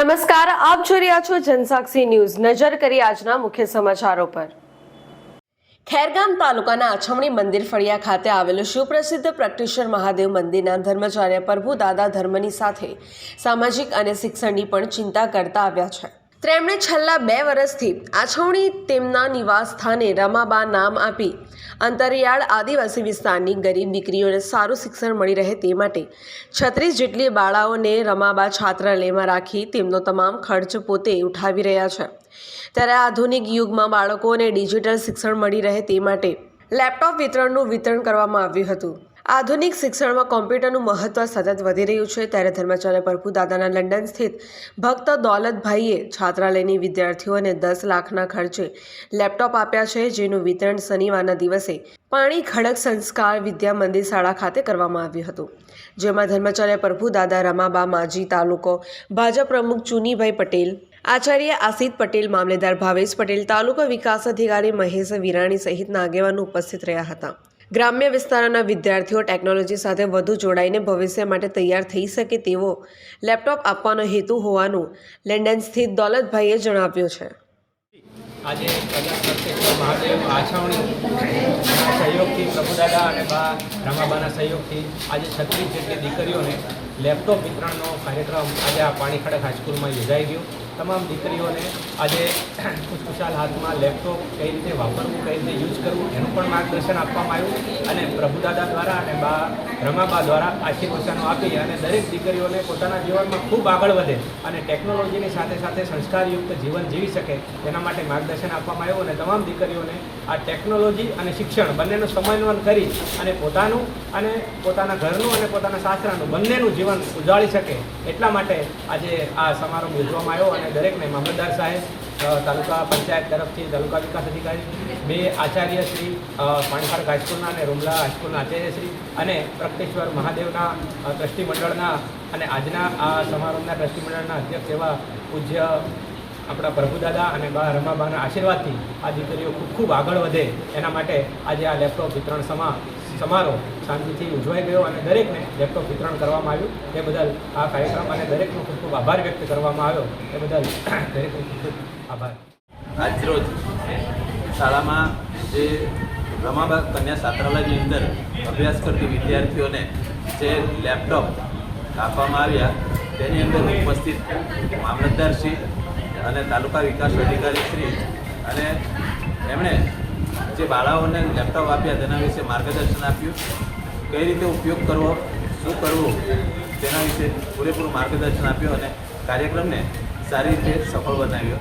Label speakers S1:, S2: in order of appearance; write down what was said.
S1: નમસ્કાર, આપ જોઈ રહ્યા છો જનસાક્ષી ન્યૂઝ। નજર કરી આજના મુખ્ય સમાચારો પર। ખેરગામ તાલુકાના આછમણી મંદિર ફળિયા ખાતે આવેલું સુપ્રસિદ્ધ પ્રગટેશ્વર મહાદેવ મંદિરના ધર્માચાર્ય પ્રભુદાદા ધર્મની સાથે સામાજિક અને શિક્ષણની પણ ચિંતા કરતા આવ્યા છે। તેમણે છેલ્લા 2 વર્ષથી આછમણી તેમના નિવાસ સ્થાને રમાબા નામ આપી અંતરિયાળ આદિવાસી વિસ્તારની ગરીબ દીકરીઓને સારું શિક્ષણ મળી રહે તે માટે 36 જેટલી બાળાઓને રમાબા છાત્રાલયમાં રાખી તેમનો તમામ ખર્ચ પોતે ઉઠાવી રહ્યા છે। ત્યારે આધુનિક યુગમાં બાળકોને ડિજિટલ શિક્ષણ મળી રહે તે માટે લેપટોપ વિતરણનું વિતરણ કરવામાં આવ્યું હતું। આધુનિક શિક્ષણમાં કોમ્પ્યુટરનું મહત્વ સતત વધી રહ્યું છે। ત્યારે ધર્માચાર્ય પ્રભુદાદાના લંડન સ્થિત ભક્ત દોલતભાઈએ છાત્રાલયની વિદ્યાર્થીઓને 10 લાખના ખર્ચે લેપટોપ આપ્યા છે, જેનું વિતરણ શનિવારના દિવસે પાણી ખડક સંસ્કાર વિદ્યા મંદિર શાળા ખાતે કરવામાં આવ્યું હતું, જેમાં ધર્માચાર્ય પ્રભુદાદા, રમાબા માજી, તાલુકો ભાજપ પ્રમુખ ચુનીભાઈ પટેલ, આચાર્ય આસિત પટેલ, મામલેદાર ભાવેશ પટેલ, તાલુકા વિકાસ અધિકારી મહેશ વિરાણી સહિતના આગેવાનો ઉપસ્થિત રહ્યા હતા। ગ્રામ્ય વિસ્તારોના વિદ્યાર્થીઓ ટેકનોલોજી સાથે વધુ જોડાઈને ભવિષ્ય માટે તૈયાર થઈ શકે તેવો લેપટોપ આપવાનો હેતુ હોવાનું લંડન સ્થિત દોલતભાઈએ જણાવ્યું છે।
S2: આજે પ્રગટેશ્વર મહાદેવ આછાવણીના સહયોગથી પ્રભુદાદા અને બા રમાબાના સહયોગથી આજે 36 જેટલી દીકરીઓને લેપટોપ વિતરણનો કાર્યક્રમ આજે આ પાણી ખડક હાઈસ્કૂલમાં યોજાઈ ગયો। તમામ દીકરીઓને આજે ખુશખુશાલ હાથમાં લેપટોપ કઈ રીતે વાપરવું, કઈ રીતે યુઝ કરવું એનું પણ માર્ગદર્શન આપવામાં આવ્યું અને પ્રભુદાદા દ્વારા અને બા રમાબા દ્વારા આશીર્વચનો આપી અને દરેક દીકરીઓને પોતાના જીવનમાં ખૂબ આગળ વધે અને ટેકનોલોજીની સાથે સાથે સંસ્કારયુક્ત જીવન જીવી શકે તેના માટે માર્ગદર્શન આપવામાં આવ્યું અને તમામ દીકરીઓને આ ટેકનોલોજી અને શિક્ષણ બંનેનું સમન્વયન કરી અને પોતાનું અને પોતાના ઘરનું અને પોતાના સાસરાનું બંનેનું જીવન ઉજાળી શકે એટલા માટે આજે આ સમારોહ યોજવામાં આવ્યો અને દરેકને મામલતદાર સાહેબ, તાલુકા પંચાયત તરફથી તાલુકા વિકાસ અધિકારી, 2 આચાર્ય શ્રી પાણીખડક હાઈસ્કૂલના અને રૂમલા હાઈસ્કૂલના આચાર્ય શ્રી અને પ્રગટેશ્વર મહાદેવના ટ્રસ્ટી મંડળના અને આજના આ સમારોહના ટ્રસ્ટી મંડળના અધ્યક્ષ એવા પૂજ્ય આપણા પ્રભુદાદા અને બા રમાબાના આશીર્વાદથી આ દીકરીઓ ખૂબ ખૂબ આગળ વધે એના માટે આજે આ લેપટોપ વિતરણ સમારોહ શાંતિથી ઉજવાઈ ગયો અને દરેકને લેપટોપ વિતરણ કરવામાં આવ્યું તે બદલ આ કાર્યક્રમ અને દરેકનો ખૂબ ખૂબ આભાર વ્યક્ત કરવામાં આવ્યો તે બદલ દરેકનો ખૂબ ખૂબ આભાર।
S3: આજરોજ શાળામાં જે રમાબા કન્યા છાત્રાલયની અંદર અભ્યાસ કરતી વિદ્યાર્થીઓને જે લેપટોપ આપવામાં આવ્યા તેની અંદર ઉપસ્થિત મામલતદારશ્રી અને તાલુકા વિકાસ અધિકારી શ્રી અને એમણે જે બાળાઓને લેપટોપ આપ્યા તેના વિશે માર્ગદર્શન આપ્યું, કઈ રીતે ઉપયોગ કરવો, શું કરવું તેના વિશે પૂરેપૂરું માર્ગદર્શન આપ્યું અને કાર્યક્રમને સારી રીતે સફળ બનાવ્યો।